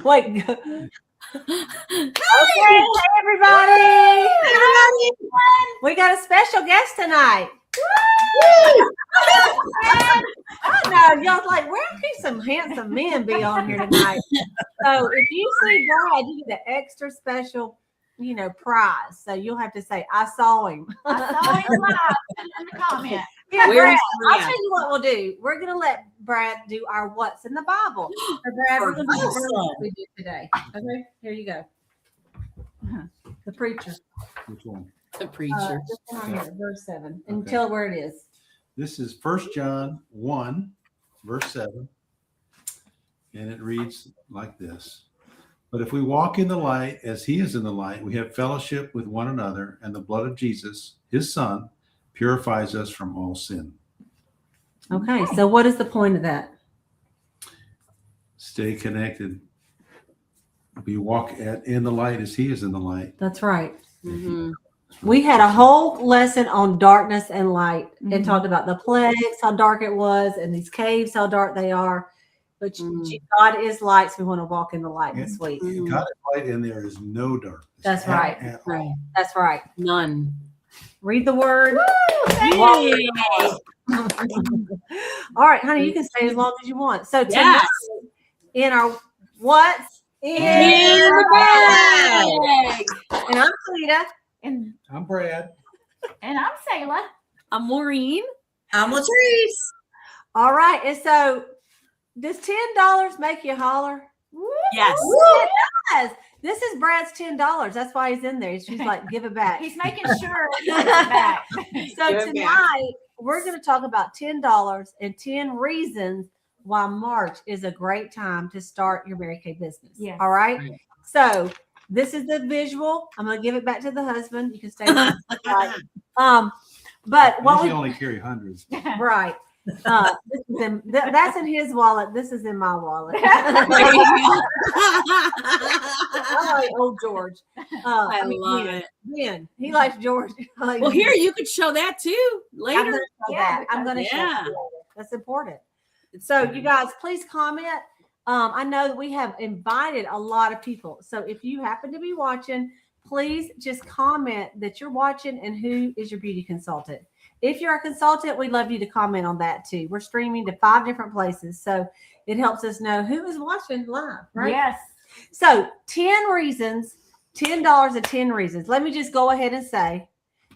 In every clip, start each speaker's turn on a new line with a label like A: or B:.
A: Wait. Okay, everybody. We got a special guest tonight. I know y'all's like, where can some handsome men be on here tonight? So if you see Brad, you get an extra special, prize. So you'll have to say, "I saw him."
B: I saw him live in the comment.
A: Yeah, Brad, I'll tell you what we'll do. We're gonna let Brad do our what's in the Bible. So Brad, we're gonna do what we did today. Okay, here you go. The preacher.
C: Which one?
D: The preacher.
A: This one right here, verse 7. And tell it where it is.
C: This is 1 John 1, verse 7. And it reads like this. But if we walk in the light as he is in the light, we have fellowship with one another, and the blood of Jesus, his son, purifies us from all sin.
A: Okay, so what is the point of that?
C: Stay connected. We walk in the light as he is in the light.
A: That's right.
D: Mm-hmm.
A: We had a whole lesson on darkness and light and talked about the plagues, how dark it was, and these caves, how dark they are. But God is light, so we want to walk in the light this week.
C: God is light, and there is no darkness.
A: That's right.
D: Right.
A: That's right.
D: None.
A: Read the word.
D: Yay.
A: All right, honey, you can stay as long as you want. So tonight, in our what's in
D: the bag.
A: And I'm Cleta.
B: And
C: I'm Brad.
B: I'm Sayla.
D: I'm Maureen.
E: I'm Latrice.
A: All right, and so does $10 make you holler?
D: Yes.
A: It does. This is Brad's $10. That's why he's in there. She's like, give it back.
B: He's making sure he gives it back.
A: So
D: Give it
A: tonight we're going to talk about $10 and 10 reasons why March is a great time to start your Mary Kay business.
B: Yes.
A: All right.
D: Right.
A: So this is the visual. I'm going to give it back to the husband. You can stay. But what
C: We
A: we
C: only carry hundreds.
A: right. This is that's in his wallet. This is in my wallet. I like old George.
D: I love it.
A: Ben, he likes George.
D: Well, here you could show that too later.
A: I'm going to show
D: Yeah.
A: that later. That's important. So you guys, please comment. I know that we have invited a lot of people. So if you happen to be watching, please just comment that you're watching and who is your beauty consultant. If you're a consultant, we'd love you to comment on that too. We're streaming to 5 different places. So it helps us know who is watching live, right?
B: Yes.
A: So 10 reasons, $10 and 10 reasons. Let me just go ahead and say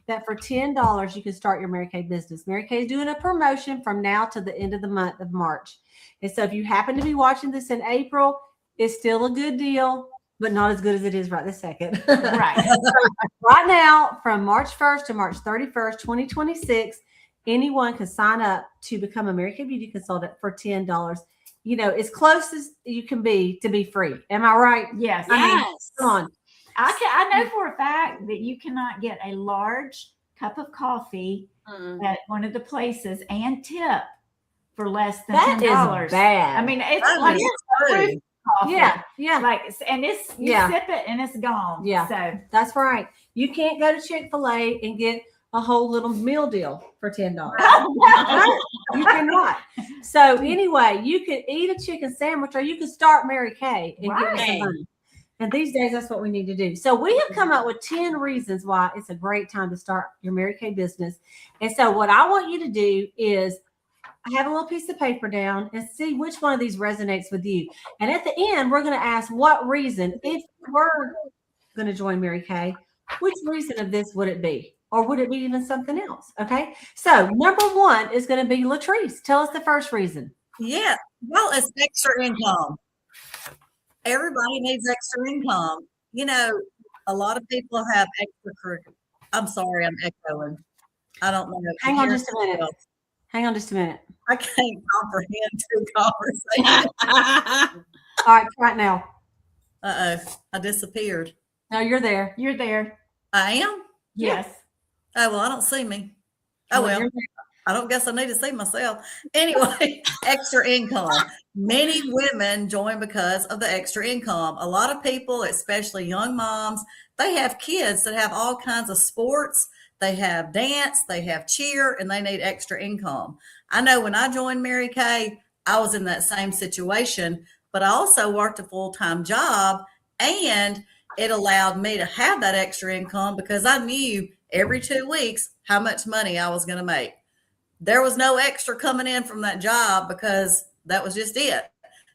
A: that for $10, you can start your Mary Kay business. Mary Kay is doing a promotion from now to the end of the month of March. And so if you happen to be watching this in April, it's still a good deal, but not as good as it is right this second.
B: Right.
A: Right now, from March 1st to March 31st, 2026, anyone can sign up to become a Mary Kay beauty consultant for $10. As close as you can be to be free. Am I right?
B: Yes.
D: Yes.
A: Come on.
B: I know for a fact that you cannot get a large cup of coffee at one of the places and tip for less than
A: That
B: $10.
A: is bad.
B: I mean, it's
E: That
B: like
E: is
B: proof
E: true.
B: coffee.
A: yeah.
B: Like, and it's you sip it and it's gone.
A: Yeah.
B: So
A: That's right. You can't go to Chick-fil-A and get a whole little meal deal for $10. You cannot. So anyway, you could eat a chicken sandwich or you could start Mary Kay and get
B: Right.
A: some money. And these days, that's what we need to do. So we have come up with 10 reasons why it's a great time to start your Mary Kay business. And so what I want you to do is have a little piece of paper down and see which one of these resonates with you. And at the end, we're going to ask what reason, if you were going to join Mary Kay, which reason of this would it be? Or would it be even something else? Okay. So number 1 is going to be Latrice. Tell us the first reason.
E: Yeah. Well, it's extra income. Everybody needs extra income. A lot of people have extracurricular. I'm sorry, I'm echoing. I don't know.
A: Hang on just a minute. Hang on just a minute.
E: I can't comprehend 2 conversations.
A: All right. Right now.
E: Uh-oh. I disappeared.
A: No, you're there.
B: you're there.
E: I am?
B: Yes.
E: Oh, well, I don't see me. Oh, well.
A: You're
E: I don't guess I need to see myself. Anyway, extra income. Many women join because of the extra income. A lot of people, especially young moms, they have kids that have all kinds of sports. They have dance, they have cheer, and they need extra income. I know when I joined Mary Kay, I was in that same situation. but I also worked a full-time job, and it allowed me to have that extra income because I knew every 2 weeks how much money I was going to make. There was no extra coming in from that job because that was just it.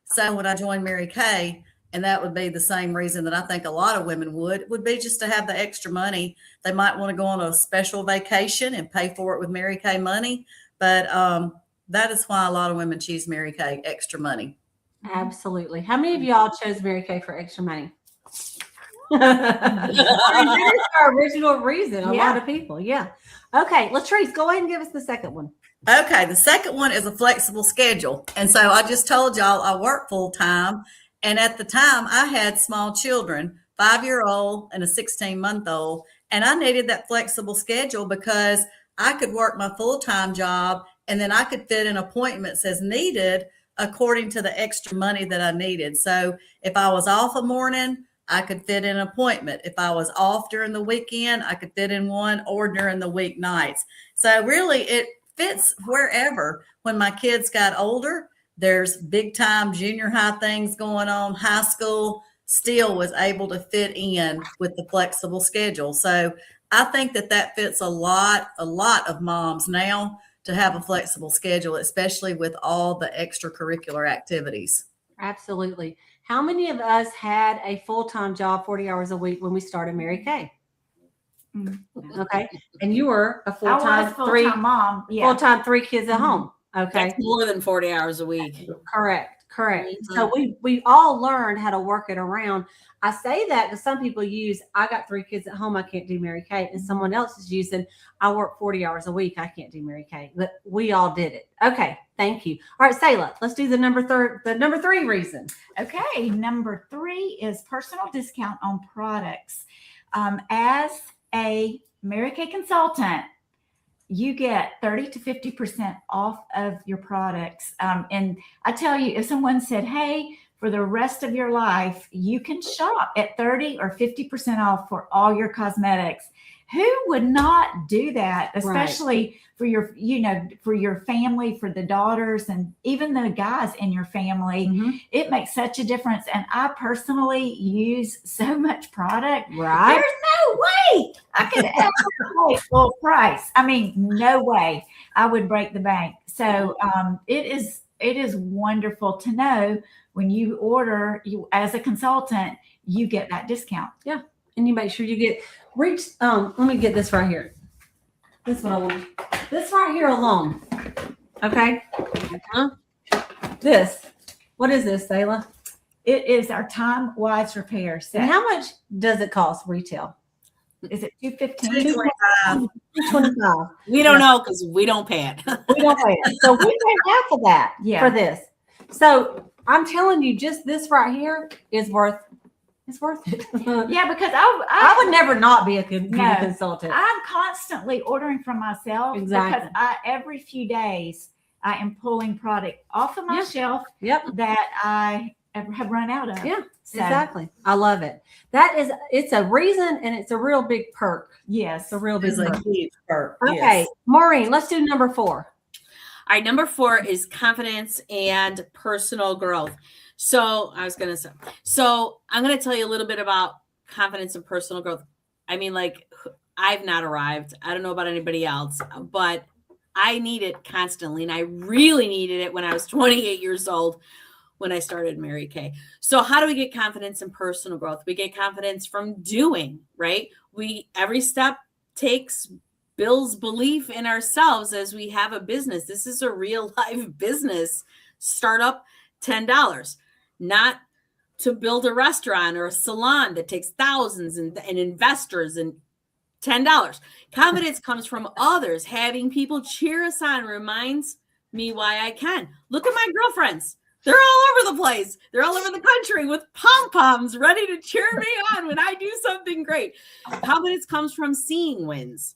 E: So when I joined Mary Kay, and that would be the same reason that I think a lot of women would be just to have the extra money. They might want to go on a special vacation and pay for it with Mary Kay money. But that is why a lot of women choose Mary Kay, extra money.
A: Absolutely. How many of y'all chose Mary Kay for extra money? That is our original reason. A lot of people. Yeah. Okay. Latrice, go ahead and give us the second one.
E: Okay. The second one is a flexible schedule. And so I just told y'all I work full time. And at the time I had small children, 5-year-old and a 16-month-old. And I needed that flexible schedule because I could work my full-time job and then I could fit in appointments as needed according to the extra money that I needed. So if I was off a morning, I could fit in an appointment. If I was off during the weekend, I could fit in one, or during the weeknights. So really it fits wherever. When my kids got older, there's big time junior high things going on, high school, still was able to fit in with the flexible schedule. So I think that fits a lot of moms now to have a flexible schedule, especially with all the extracurricular activities.
A: Absolutely. How many of us had a full-time job, 40 hours a week when we started Mary Kay? Okay. And you were a full-time
B: mom. Yeah.
A: full-time 3 kids at home. Okay.
D: That's more than 40 hours a week.
A: Correct. So we all learned how to work it around. I say that because some people use, I got 3 kids at home, I can't do Mary Kay. And someone else is using, I work 40 hours a week, I can't do Mary Kay. But we all did it. Okay. Thank you. All right, Selah, let's do the number 3 reason.
B: Okay. Number 3 is personal discount on products. As a Mary Kay consultant, you get 30 to 50% off of your products. And I tell you, if someone said, hey, for the rest of your life, you can shop at 30 or 50% off for all your cosmetics. Who would not do that, especially for your, for your family, for the daughters, and even the guys in your family?
A: Mm-hmm.
B: It makes such a difference. And I personally use so much product.
A: Right.
B: There's no way I could ever pay full price. I mean, no way I would break the bank. So it is wonderful to know when you order, you as a consultant, you get that discount.
A: Yeah. And you make sure you get let me get this right here. This one I want. This right here alone. Okay. This. What is this, Selah?
B: It is our Time Wise repair set.
A: And how much does it cost retail?
B: Is it $215?
E: $225.
D: We don't know because we don't pay it.
A: We don't pay it. So we pay half of that for this. So I'm telling you, just this right here is worth it.
B: Yeah, because
A: I would never not be a beauty consultant.
B: I'm constantly ordering from myself.
A: Exactly.
B: Because every few days I am pulling product off of my shelf that I have run out of.
A: Yeah, exactly. I love it. It's a reason, and it's a real big perk.
B: Yes.
A: It's a real big
E: It's a
A: perk.
E: huge perk.
A: Okay,
E: Yes.
A: Maureen, let's do number 4.
D: All right, number 4 is confidence and personal growth. So I'm going to tell you a little bit about confidence and personal growth. I mean, like, I've not arrived. I don't know about anybody else, but I need it constantly. And I really needed it when I was 28 years old when I started Mary Kay. So how do we get confidence and personal growth? We get confidence from doing, right? Every step builds belief in ourselves as we have a business. This is a real life business. Startup, $10, not to build a restaurant or a salon that takes thousands and investors and $10. Confidence comes from others. Having people cheer us on reminds me why I can. Look at my girlfriends. They're all over the place. They're all over the country with pom-poms ready to cheer me on when I do something great. Confidence comes from seeing wins.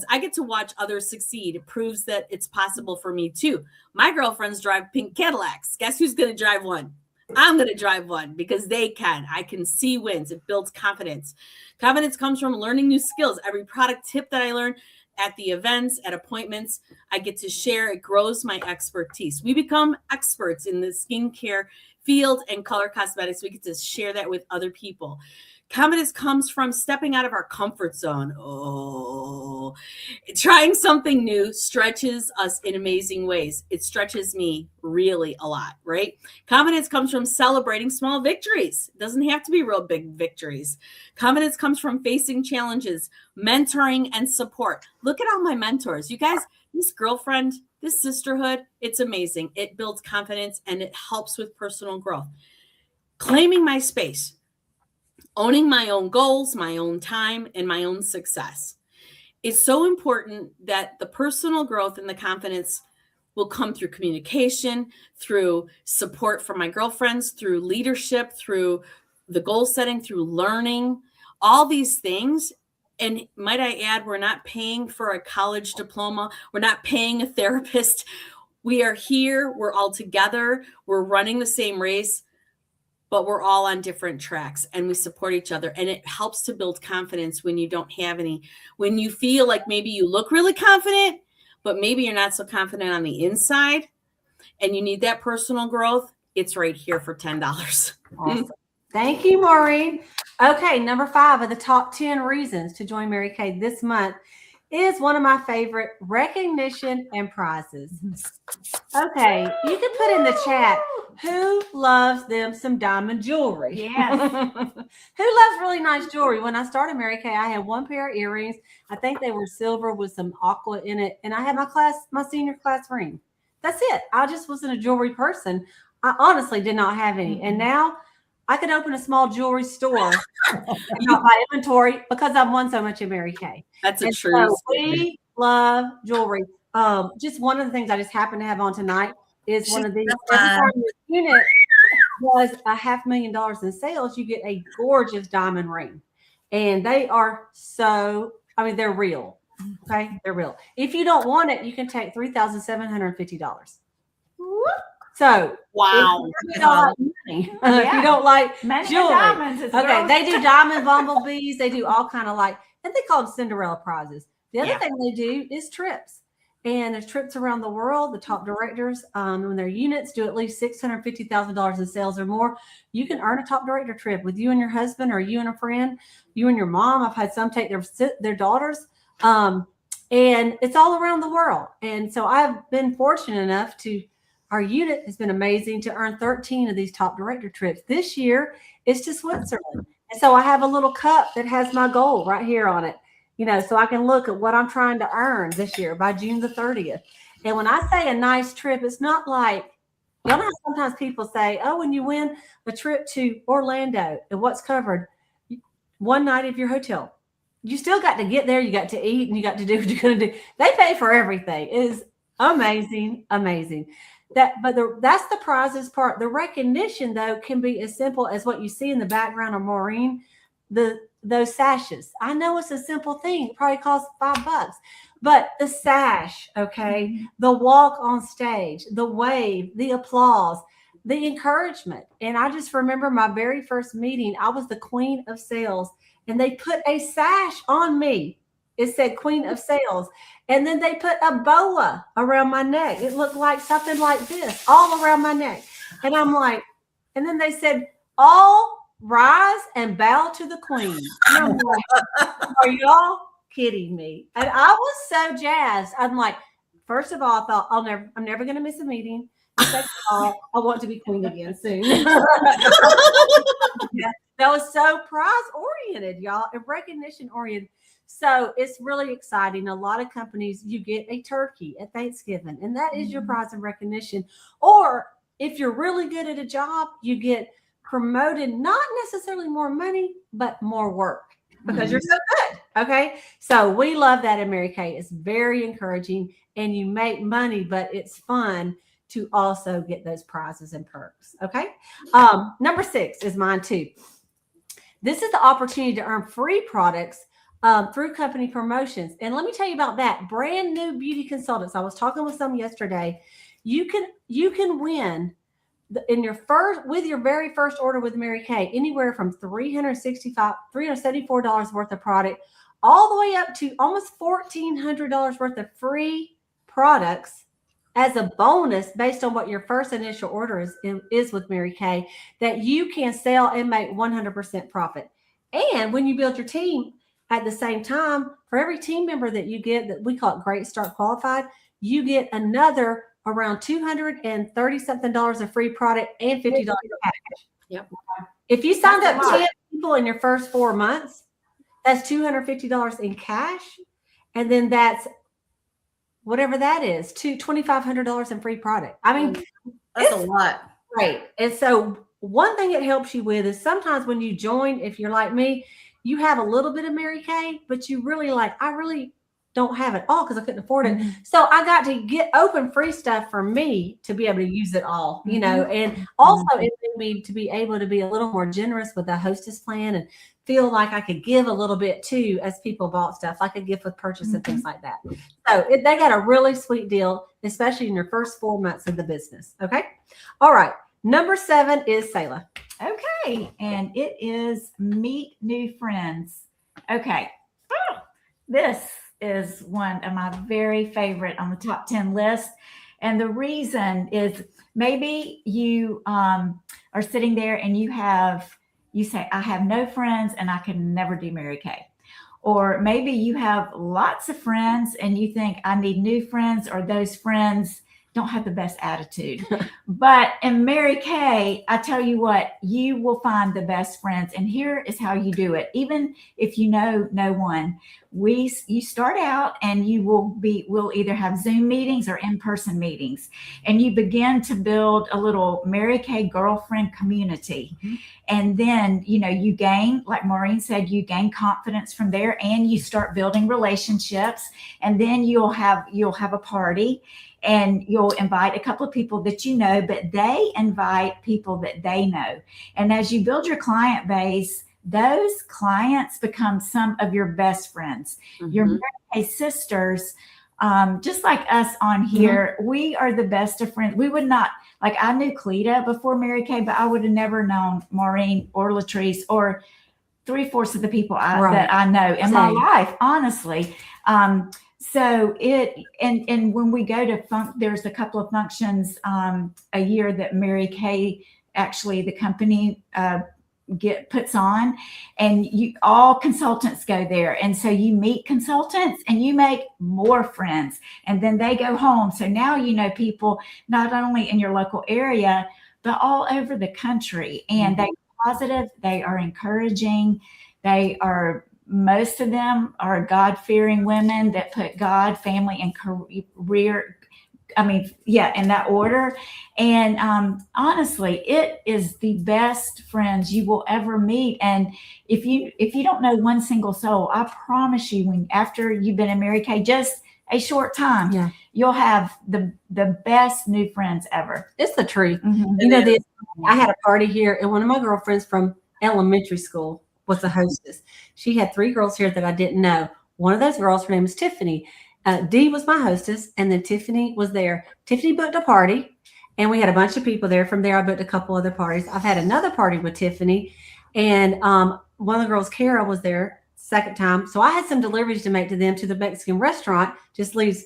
D: I get to watch others succeed. It proves that it's possible for me too. My girlfriends drive pink Cadillacs. Guess who's going to drive one? I'm going to drive one because they can. I can see wins. It builds confidence. Confidence comes from learning new skills. Every product tip that I learn at the events, at appointments, I get to share. It grows my expertise. We become experts in the skincare field and color cosmetics. We get to share that with other people. Confidence comes from stepping out of our comfort zone. Oh, trying something new stretches us in amazing ways. It stretches me really a lot, right? Confidence comes from celebrating small victories. It doesn't have to be real big victories. Confidence comes from facing challenges, mentoring, and support. Look at all my mentors. You guys, this girlfriend, this sisterhood, it's amazing. It builds confidence and it helps with personal growth. Claiming my space. Owning my own goals, my own time, and my own success. It's so important that the personal growth and the confidence will come through communication, through support from my girlfriends, through leadership, through the goal setting, through learning, all these things. And might I add, we're not paying for a college diploma. We're not paying a therapist. We are here. We're all together. We're running the same race, but we're all on different tracks and we support each other. And it helps to build confidence when you don't have any, when you feel like maybe you look really confident, but maybe you're not so confident on the inside and you need that personal growth. It's right here for $10.
A: Awesome. Thank you, Maureen. Okay, number 5 of the top 10 reasons to join Mary Kay this month is one of my favorite, recognition and prizes. Okay, you can put in the chat, who loves them some diamond jewelry?
B: Yes.
A: Who loves really nice jewelry? When I started Mary Kay, I had one pair of earrings. I think they were silver with some aqua in it. And I had my senior class ring. That's it. I just wasn't a jewelry person. I honestly did not have any. And now I could open a small jewelry store and not buy inventory because I've won so much in Mary Kay.
D: That's a
A: And
D: true
A: so
D: statement.
A: we love jewelry. Just one of the things I just happen to have on tonight is one of these. Every time your unit was $500,000 in sales, you get a gorgeous diamond ring. And they are so, I mean, they're real. Okay. They're real. If you don't want it, you can take $3,750. So
D: Wow.
A: if you don't like money, if you don't like
B: Men and
A: jewelry.
B: diamonds. It's
A: Okay,
B: girls.
A: they do diamond bumblebees. They do all kind of like, and they call them Cinderella prizes. The other
B: Yeah.
A: thing they do is trips. And there's trips around the world. The top directors, when their units do at least $650,000 in sales or more, you can earn a top director trip with you and your husband, or you and a friend, you and your mom. I've had some take their daughters, and it's all around the world. And so I've been fortunate enough our unit has been amazing to earn 13 of these top director trips. This year is to Switzerland. And so I have a little cup that has my goal right here on it. So I can look at what I'm trying to earn this year by June the 30th. And when I say a nice trip, it's not like, y'all know how sometimes people say, oh, when you win a trip to Orlando and what's covered, one night of your hotel. You still got to get there. You got to eat and you got to do what you're going to do. They pay for everything. It is amazing, amazing. That's the prizes part. The recognition, though, can be as simple as what you see in the background of Maureen, those sashes. I know it's a simple thing. It probably costs $5, but the sash, okay, the walk on stage, the wave, the applause, the encouragement. And I just remember my very first meeting, I was the queen of sales, and they put a sash on me. It said Queen of Sales. And then they put a boa around my neck. It looked like something like this, all around my neck. And I'm like, and then they said, all rise and bow to the queen. And I'm like, are y'all kidding me? And I was so jazzed. I'm like, first of all, I thought I'm never going to miss a meeting. And second of all, I want to be queen again soon. Yeah, that was so prize oriented, y'all, and recognition oriented. So it's really exciting. A lot of companies, you get a turkey at Thanksgiving, and that is your prize and recognition. Or if you're really good at a job, you get promoted, not necessarily more money, but more work because you're so good. Okay. So we love that in Mary Kay. It's very encouraging, and you make money, but it's fun to also get those prizes and perks. Okay. Number 6 is mine too. This is the opportunity to earn free products through company promotions. And let me tell you about that. Brand new beauty consultants. I was talking with some yesterday. You can win with your very first order with Mary Kay, anywhere from $374 worth of product, all the way up to almost $1,400 worth of free products as a bonus based on what your first initial order is with Mary Kay, that you can sell and make 100% profit. And when you build your team at the same time, for every team member that you get, that we call it Great Start Qualified, you get another around $230 something of free product and $50 cash.
D: Yep.
A: If you signed
B: That's
A: up
B: a lot.
A: 10 people in your first 4 months, that's $250 in cash. And then that's whatever that is, $2,500 in free product. I mean,
E: That's a
A: it's
E: lot.
A: great. And so one thing it helps you with is sometimes when you join, if you're like me, you have a little bit of Mary Kay, but you really I really don't have it all because I couldn't afford it. So I got to get open free stuff for me to be able to use it all, you know, and also it made me to be able to be a little more generous with the hostess plan and feel like I could give a little bit too as people bought stuff, like a gift with purchase and things like that. So they got a really sweet deal, especially in your first 4 months of the business. Okay. All right. Number 7 is Selah.
B: Okay, and it is meet new friends. Okay, this is one of my very favorite on the top 10 list. And the reason is maybe you are sitting there and you say, I have no friends and I can never do Mary Kay. Or maybe you have lots of friends and you think I need new friends, or those friends don't have the best attitude. But in Mary Kay, I tell you what, you will find the best friends. And here is how you do it. Even if you know no one, you start out and we'll either have Zoom meetings or in-person meetings. And you begin to build a little Mary Kay girlfriend community. And then, you gain, like Maureen said, you gain confidence from there and you start building relationships. And then you'll have a party. And you'll invite a couple of people that you know, but they invite people that they know. And as you build your client base, those clients become some of your best friends. Your Mary Kay sisters, just like us on here, we are the best of friends. We would not, I knew Cleta before Mary Kay, but I would have never known Maureen or Latrice or 3/4 of the people that I know in my life, honestly. So and when we go to there's a couple of functions a year that Mary Kay, actually the company puts on, and all consultants go there. And so you meet consultants and you make more friends, and then they go home. So now you know people not only in your local area, but all over the country. And they're positive, they are encouraging, most of them are God-fearing women that put God, family, and career, in that order. And honestly, it is the best friends you will ever meet. And if you don't know one single soul, I promise you, after you've been in Mary Kay just a short time, you'll have the best new friends ever.
A: It's the truth. I had a party here, and one of my girlfriends from elementary school was the hostess. She had 3 girls here that I didn't know. One of those girls, her name is Tiffany. Dee was my hostess, and then Tiffany was there. Tiffany booked a party, and we had a bunch of people there. From there, I booked a couple other parties. I've had another party with Tiffany, and one of the girls, Kara, was there second time. So I had some deliveries to make to them to the Mexican restaurant. Just leaves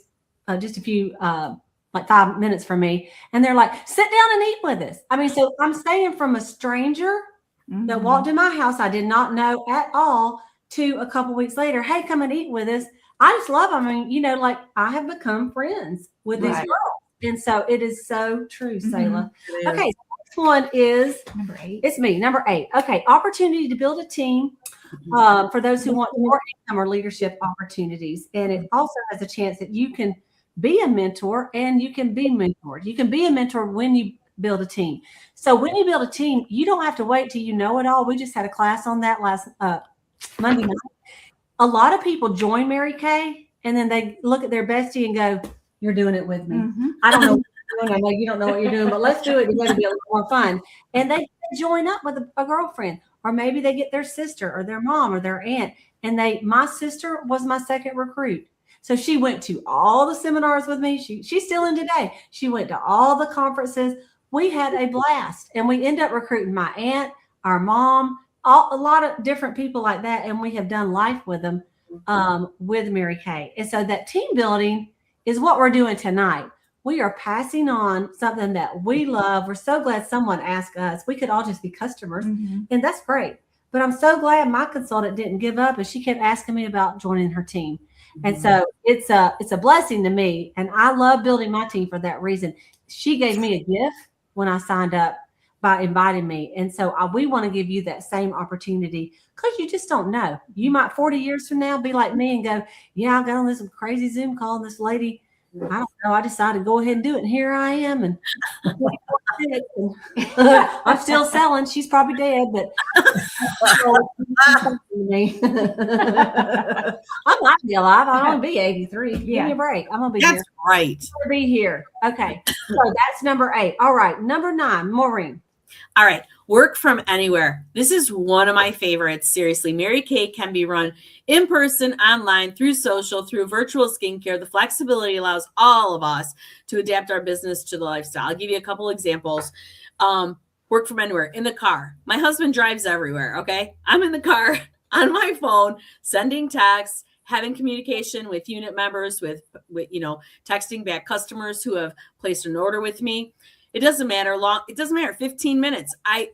A: just a few 5 minutes from me, and they're like, "Sit down and eat with us." So I'm saying from a stranger that walked in my house I did not know at all to a couple weeks later, "Hey, come and eat with us." I just love them. I have become friends with these girls. And so it is so true, Selah. Okay, so next one is
B: number 8.
A: It's me, number 8. Okay, opportunity to build a team for those who want more income or leadership opportunities. And it also has a chance that you can be a mentor and you can be mentored. You can be a mentor when you build a team. So when you build a team, you don't have to wait till you know it all. We just had a class on that last Monday night. A lot of people join Mary Kay and then they look at their bestie and go, "You're doing it with me." I don't know what you're doing. I know you don't know what you're doing, but let's do it. It's going to be a little more fun. And they join up with a girlfriend, or maybe they get their sister or their mom or their aunt. And my sister was my second recruit. So she went to all the seminars with me. She's still in today. She went to all the conferences. We had a blast, and we ended up recruiting my aunt, our mom, a lot of different people like that. And we have done life with them with Mary Kay. And so that team building is what we're doing tonight. we are passing on something that we love. We're so glad someone asked us. We could all just be customers,
B: Mhm.
A: and that's great. But I'm so glad my consultant didn't give up, and she kept asking me about joining her team. And so it's a blessing to me, and I love building my team for that reason. She gave me a gift when I signed up by inviting me, and so we want to give you that same opportunity because you just don't know. You might 40 years from now be like me and go, "Yeah, I got on this crazy Zoom call, and this lady, I don't know, I decided to go ahead and do it, and here I am, and I'm still selling. She's probably dead, but." I might be alive. I'll only be 83. Give me a break. I'm gonna be
D: That's
A: here.
D: right.
A: I'm gonna be here. Okay. So that's number 8. All right. Number 9, Maureen.
D: All right. Work from anywhere. This is one of my favorites. Seriously, Mary Kay can be run in person, online, through social, through virtual skincare. The flexibility allows all of us to adapt our business to the lifestyle. I'll give you a couple examples. Work from anywhere in the car. My husband drives everywhere. Okay. I'm in the car on my phone, sending texts, having communication with unit members, with texting back customers who have placed an order with me. It doesn't matter long. It doesn't matter. 15 minutes. I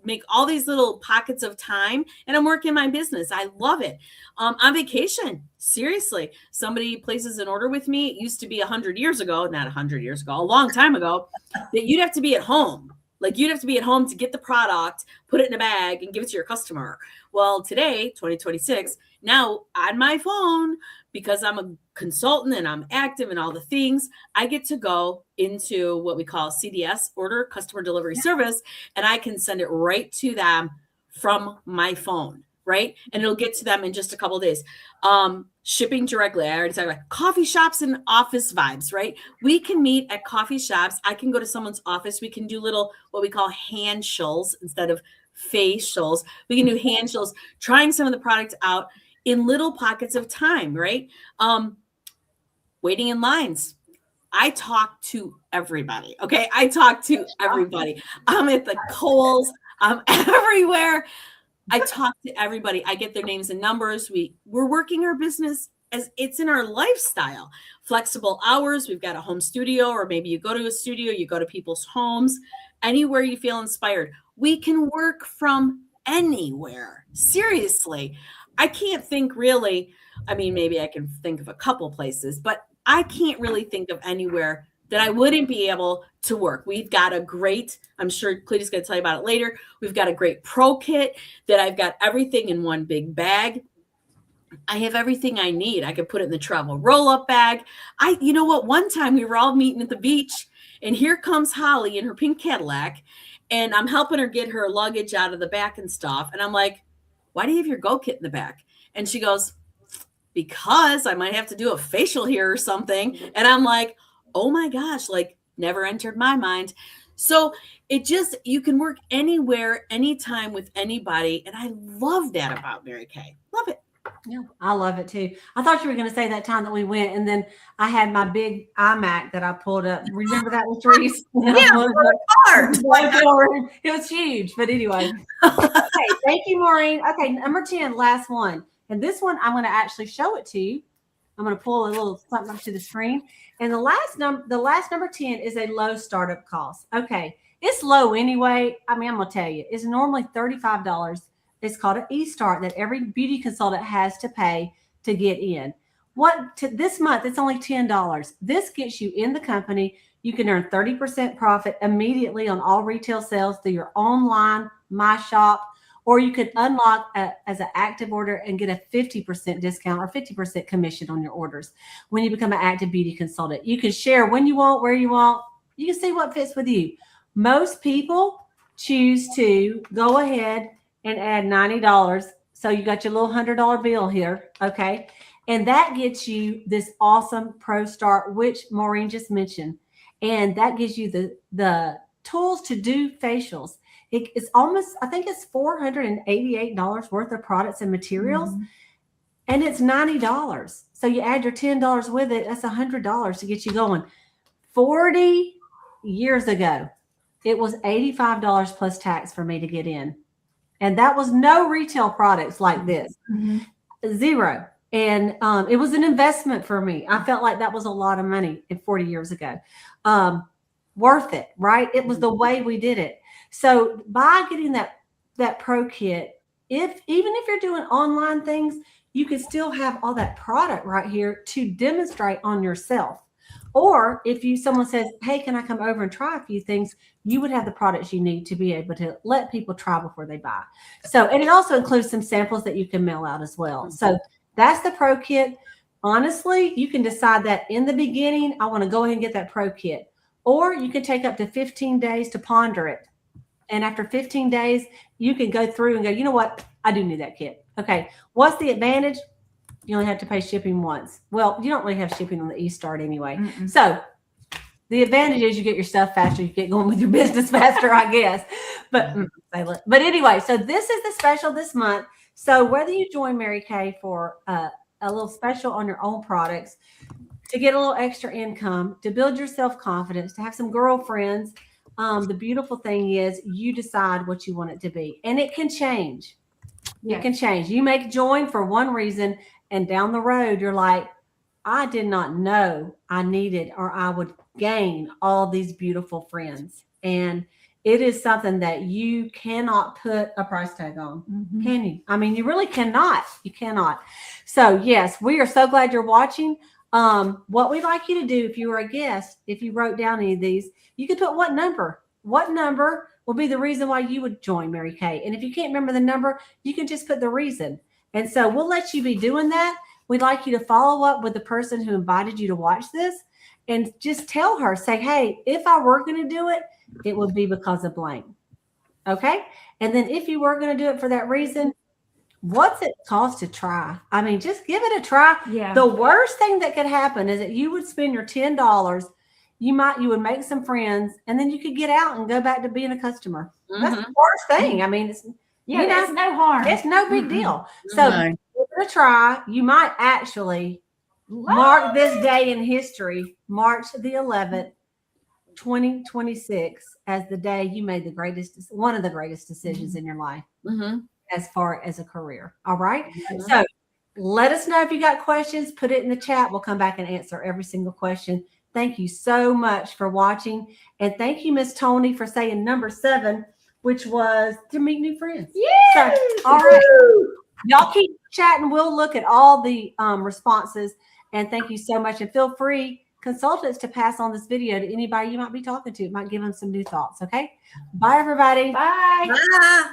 D: make all these little pockets of time and I'm working my business. I love it. On vacation, seriously, somebody places an order with me. It used to be 100 years ago, not 100 years ago, a long time ago, that you'd have to be at home. Like you'd have to be at home to get the product, put it in a bag and give it to your customer. Well, today, 2026, now on my phone, because I'm a consultant and I'm active and all the things, I get to go into what we call CDS, order customer delivery service, and I can send it right to them from my phone, right? And it'll get to them in just a couple of days. Shipping directly. I already talked about coffee shops and office vibes, right? We can meet at coffee shops. I can go to someone's office. We can do little, what we call handshulls instead of facials. We can do handshulls, trying some of the products out in little pockets of time, right? Waiting in lines. I talk to everybody. Okay. I talk to everybody. I'm at the Kohl's. I'm everywhere. I talk to everybody. I get their names and numbers. We're working our business as it's in our lifestyle. Flexible hours. We've got a home studio, or maybe you go to a studio, you go to people's homes, anywhere you feel inspired. We can work from anywhere. Seriously. I can't think really. I mean, maybe I can think of a couple places, but I can't really think of anywhere that I wouldn't be able to work. We've got a great, I'm sure Cleta's going to tell you about it later. We've got a great pro kit that I've got everything in one big bag. I have everything I need. I could put it in the travel roll-up bag. You know what? One time we were all meeting at the beach and here comes Holly in her pink Cadillac and I'm helping her get her luggage out of the back and stuff. And I'm like, why do you have your Go Kit in the back? And she goes, because I might have to do a facial here or something. And I'm like, oh my gosh, like never entered my mind. So you can work anywhere, anytime with anybody. And I love that about Mary Kay. Love it.
A: Yeah, I love it too. I thought you were going to say that time that we went, and then I had my big iMac that I pulled up. Remember that with Reese? It was huge, but anyway. Okay, thank you, Maureen. Okay, number 10, last one. And this one, I'm going to actually show it to you. I'm going to pull a little something up to the screen. And the last number 10 is a low startup cost. Okay, it's low anyway. I mean, I'm going to tell you, it's normally $35. It's called an eStart that every beauty consultant has to pay to get in. This month, it's only $10. This gets you in the company. You can earn 30% profit immediately on all retail sales through your online My Shop, or you could unlock as an active order and get a 50% discount or 50% commission on your orders when you become an active beauty consultant. You can share when you want, where you want. You can see what fits with you. Most people choose to go ahead and add $90. So you got your little $100 bill here. Okay. And that gets you this awesome Pro Start, which Maureen just mentioned. And that gives you the tools to do facials. It's almost, I think it's $488 worth of products and materials. Mm-hmm. And it's $90. So you add your $10 with it. That's $100 to get you going. 40 years ago, it was $85 plus tax for me to get in. And that was no retail products like this. Mm-hmm. Zero. And it was an investment for me. I felt like that was a lot of money 40 years ago. Worth it, right? It was the way we did it. So by getting that pro kit, even if you're doing online things, you can still have all that product right here to demonstrate on yourself. Or if someone says, hey, can I come over and try a few things? You would have the products you need to be able to let people try before they buy. So, and it also includes some samples that you can mail out as well. So that's the pro kit. Honestly, you can decide that in the beginning, I want to go ahead and get that pro kit. Or you can take up to 15 days to ponder it. And after 15 days, you can go through and go, you know what? I do need that kit. Okay. What's the advantage? You only have to pay shipping once. Well, you don't really have shipping on the eStart anyway.
B: Mm-mm.
A: So the advantage is you get your stuff faster. You get going with your business faster, I guess. But anyway, so this is the special this month. So whether you join Mary Kay for a little special on your own products, to get a little extra income, to build your self-confidence, to have some girlfriends, the beautiful thing is you decide what you want it to be. And it can change. It can change. You may join for one reason, and down the road, you're like, I did not know I needed or I would gain all these beautiful friends. And it is something that you cannot put a price tag on, can you? I mean, you really cannot. You cannot. So, yes, we are so glad you're watching. What we'd like you to do, if you were a guest, if you wrote down any of these, you could put what number will be the reason why you would join Mary Kay. And if you can't remember the number, you can just put the reason. And so we'll let you be doing that. We'd like you to follow up with the person who invited you to watch this and just tell her, say, hey, if I were going to do it, it would be because of blank. Okay. And then if you were going to do it for that reason, what's it cost to try? I mean, just give it a try.
B: Yeah.
A: The worst thing that could happen is that you would spend your $10. You would make some friends, and then you could get out and go back to being a customer. That's the worst thing. I mean, it's
B: there's no harm.
A: It's no big deal. So give it a try. You might actually mark this day in history, March the 11th, 2026, as the day you made one of the greatest decisions in your life as far as a career. All right. So let us know if you got questions. Put it in the chat. We'll come back and answer every single question. Thank you so much for watching. And thank you, Miss Tony, for saying number 7, which was to meet new friends.
B: Yeah.
A: So, all right. Y'all keep chatting. We'll look at all the responses. And thank you so much. And feel free, consultants, to pass on this video to anybody you might be talking to. It might give them some new thoughts. Okay. Bye, everybody.
B: Bye.
E: Bye.